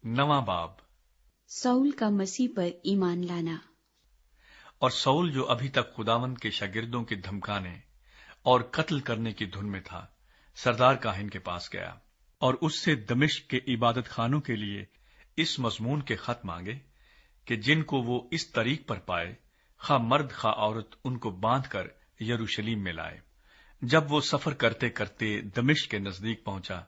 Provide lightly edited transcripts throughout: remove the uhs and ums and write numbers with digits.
नवां बाब। साउल का मसीह पर ईमान लाना। और साउल जो अभी तक खुदावंद के शागिर्दों के धमकाने और कत्ल करने की धुन में था, सरदार काहिन के पास गया और उससे दमिश्क के इबादत खानों के लिए इस मजमून के खत मांगे कि जिनको वो इस तरीक पर पाए, खा मर्द खा औरत, उनको बांधकर यरूशलेम में लाए। जब वो सफर करते करते दमिश्क के नजदीक पहुंचा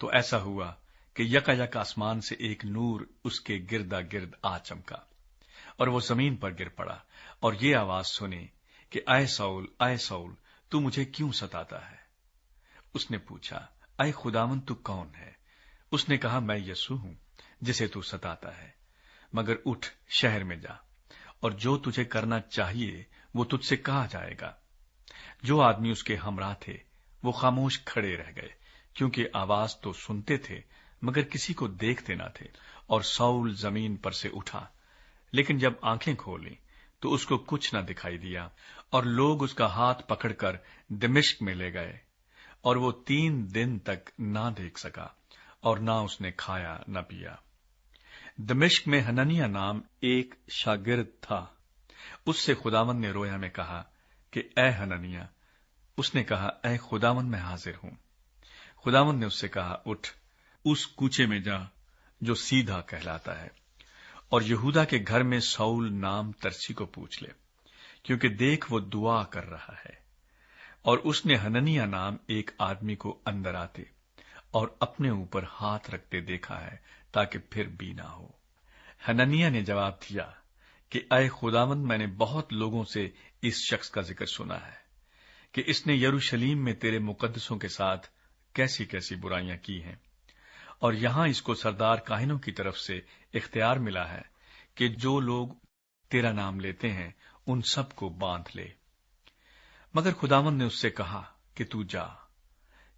तो ऐसा हुआ कि यकायक आसमान से एक नूर उसके गिरदा गिर्द आ चमका और वो जमीन पर गिर पड़ा और ये आवाज सुनी कि ऐ साउल, तू मुझे क्यों सताता है? उसने पूछा, ऐ खुदावन, तू कौन है? उसने कहा, मैं यीशु हूं जिसे तू सताता है। मगर उठ, शहर में जा, और जो तुझे करना चाहिए वो तुझसे कहा जाएगा। जो आदमी उसके हमराह थे वो खामोश खड़े रह गए, क्योंकि आवाज तो सुनते थे मगर किसी को देखते न थे। और साउल जमीन पर से उठा, लेकिन जब आंखें खोली तो उसको कुछ न दिखाई दिया। और लोग उसका हाथ पकड़कर दमिश्क में ले गए, और वो 3 दिन तक ना देख सका और ना उसने खाया न पिया। दमिश्क में हननिया नाम एक शागिर्द था। उससे खुदावंद ने रोया में कहा कि ऐ हननिया। उसने कहा, ऐ खुदावंद, मैं हाजिर हूं। खुदावंद ने उससे कहा, उठ, उस कूचे में जा जो सीधा कहलाता है, और यहूदा के घर में साउल नाम तरसी को पूछ ले, क्योंकि देख वो दुआ कर रहा है। और उसने हननिया नाम एक आदमी को अंदर आते और अपने ऊपर हाथ रखते देखा है, ताकि फिर भी ना हो। हननिया ने जवाब दिया कि ऐ खुदावंद, मैंने बहुत लोगों से इस शख्स का जिक्र सुना है कि इसने यरूशलेम में तेरे मुकद्दसों के साथ कैसी कैसी बुराइयां की हैं, और यहां इसको सरदार काहिनों की तरफ से इख्तियार मिला है कि जो लोग तेरा नाम लेते हैं उन सब को बांध ले। मगर खुदावंद ने उससे कहा कि तू जा,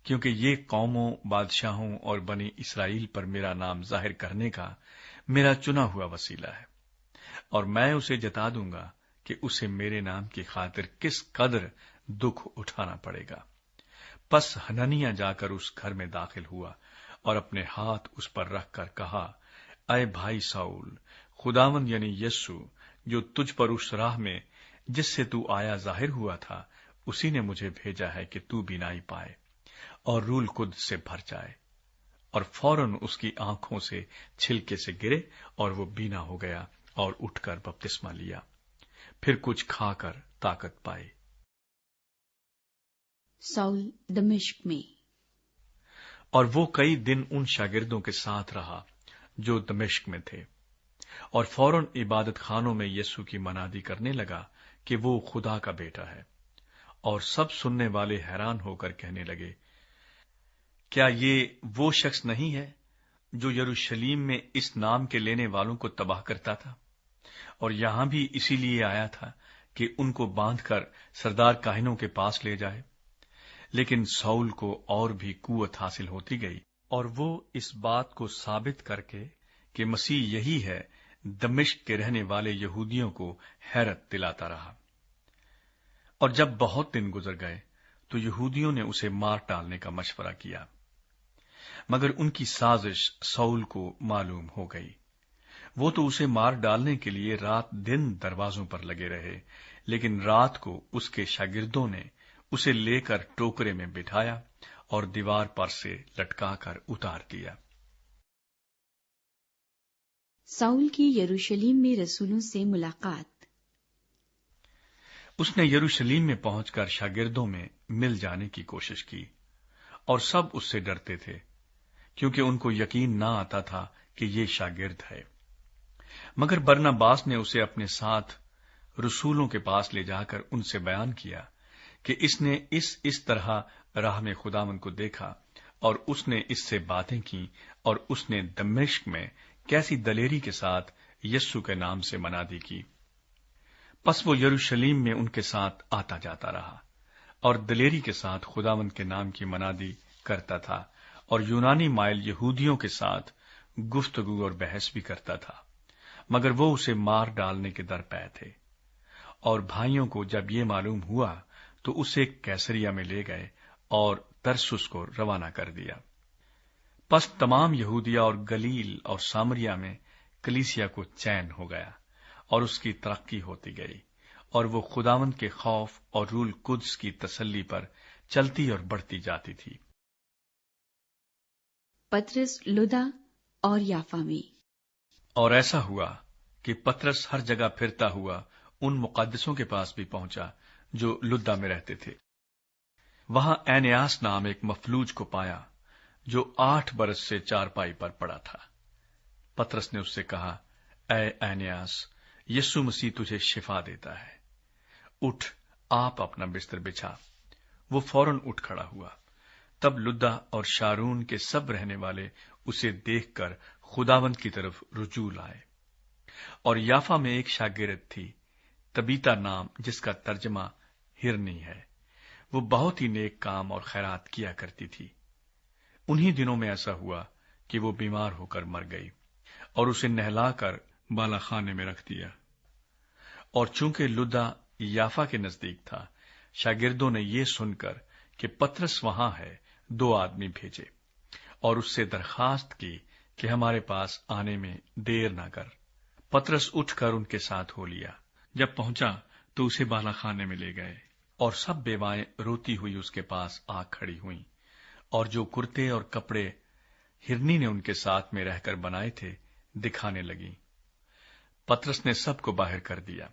क्योंकि ये कौमों, बादशाहों और बनी इसराइल पर मेरा नाम जाहिर करने का मेरा चुना हुआ वसीला है, और मैं उसे जता दूंगा कि उसे मेरे नाम की खातिर किस कदर दुख उठाना पड़ेगा। बस हननिया जाकर उस घर में दाखिल हुआ और अपने हाथ उस पर रखकर कहा, ऐ भाई साउल, खुदावंद यानी यीशु जो तुझ पर उस राह में जिससे तू आया जाहिर हुआ था, उसी ने मुझे भेजा है कि तू बीनाई पाए और रूल कुद्स से भर जाए। और फौरन उसकी आंखों से छिलके से गिरे और वो बीना हो गया और उठकर बपतिस्मा लिया। फिर कुछ खाकर ताकत पाई। साउल दमिश्क में। और वो कई दिन उन शागिर्दों के साथ रहा जो दमिश्क में थे, और फौरन इबादत खानों में यीशु की मनादी करने लगा कि वो खुदा का बेटा है। और सब सुनने वाले हैरान होकर कहने लगे, क्या ये वो शख्स नहीं है जो यरूशलेम में इस नाम के लेने वालों को तबाह करता था, और यहां भी इसीलिए आया था कि उनको बांधकर सरदार काहिनों के पास ले जाए। लेकिन साउल को और भी कुव्वत हासिल होती गई, और वो इस बात को साबित करके कि मसीह यही है, दमिश्क के रहने वाले यहूदियों को हैरत दिलाता रहा। और जब बहुत दिन गुजर गए तो यहूदियों ने उसे मार डालने का मशवरा किया, मगर उनकी साजिश साउल को मालूम हो गई। वो तो उसे मार डालने के लिए रात दिन दरवाजों पर लगे रहे, लेकिन रात को उसके शागिर्दों ने उसे लेकर टोकरे में बिठाया और दीवार पर से लटकाकर उतार दिया। साउल की यरूशलेम में रसूलों से मुलाकात। उसने यरूशलेम में पहुंचकर शागिर्दों में मिल जाने की कोशिश की, और सब उससे डरते थे, क्योंकि उनको यकीन ना आता था कि ये शागिर्द है। मगर बरनबास ने उसे अपने साथ रसूलों के पास ले जाकर उनसे बयान किया कि इसने इस तरह राह में खुदावंद को देखा, और उसने इससे बातें की, और उसने दमिश्क में कैसी दलेरी के साथ यीशु के नाम से मनादी की। बस वो यरूशलेम में उनके साथ आता जाता रहा और दलेरी के साथ खुदावंद के नाम की मनादी करता था, और यूनानी माइल यहूदियों के साथ गुफ्तगू और बहस भी करता था। मगर वो उसे मार डालने के दरपे थे। और भाइयों को जब ये मालूम हुआ तो उसे कैसरिया में ले गए और तरसुस को रवाना कर दिया। پس تمام یہودیہ اور گلیل اور سامریا میں کلیسیا کو چین ہو گیا اور اس کی ترقی ہوتی گئی، اور وہ خداوند کے خوف اور روح القدس کی تسلی پر چلتی اور بڑھتی جاتی تھی۔ پطرس لدا اور یافا میں۔ اور ایسا ہوا کہ پطرس ہر جگہ پھرتا ہوا ان مقدسوں کے پاس بھی پہنچا جو لدا میں رہتے تھے۔ وہاں اینیاس نام ایک مفلوج کو پایا جو 8 برس سے چارپائی پر پڑا تھا۔ پطرس نے اس سے کہا، اے اینیاس، یسوع مسیح تجھے شفا دیتا ہے، اٹھ، آپ اپنا بستر بچھا۔ وہ فوراً اٹھ کھڑا ہوا۔ تب لدا اور شارون کے سب رہنے والے اسے دیکھ کر خداوند کی طرف رجوع لائے۔ اور یافا میں ایک شاگرد تھی، تبیتا نام، جس کا ترجمہ ہرنی ہے۔ وہ بہت ہی نیک کام اور خیرات کیا کرتی تھی۔ انہی دنوں میں ایسا ہوا کہ وہ بیمار ہو کر مر گئی، اور اسے نہلا کر بالا خانے میں رکھ دیا۔ اور چونکہ لدا یافا کے نزدیک تھا، شاگردوں نے یہ سن کر کہ پطرس وہاں ہے 2 آدمی بھیجے اور اس سے درخواست کی کہ ہمارے پاس آنے میں دیر نہ کر۔ پطرس اٹھ کر ان کے ساتھ ہو لیا۔ جب پہنچا تو اسے بالا خانے میں لے گئے، اور سب بیوائیں روتی ہوئی اس کے پاس آ کھڑی ہوئیں، اور جو کرتے اور کپڑے ہرنی نے ان کے ساتھ میں رہ کر بنائے تھے دکھانے لگیں۔ پطرس نے سب کو باہر کر دیا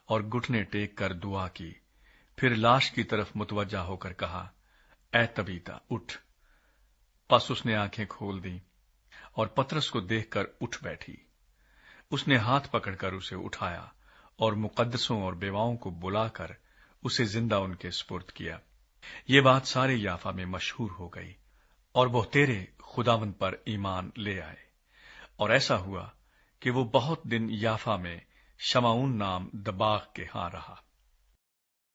اور گھٹنے ٹیک کر دعا کی، پھر لاش کی طرف متوجہ ہو کر کہا، اے تبیتا، اٹھ۔ پس اس نے آنکھیں کھول دیں اور پطرس کو دیکھ کر اٹھ بیٹھی۔ اس نے ہاتھ پکڑ کر اسے اٹھایا اور مقدسوں اور بیواؤں کو بلا کر اسے زندہ ان کے سپرد کیا۔ یہ بات سارے یافا میں مشہور ہو گئی، اور وہ تیرے خداوند پر ایمان لے آئے۔ اور ایسا ہوا کہ وہ بہت دن یافا میں شمعون نام دباغ کے ہاں رہا۔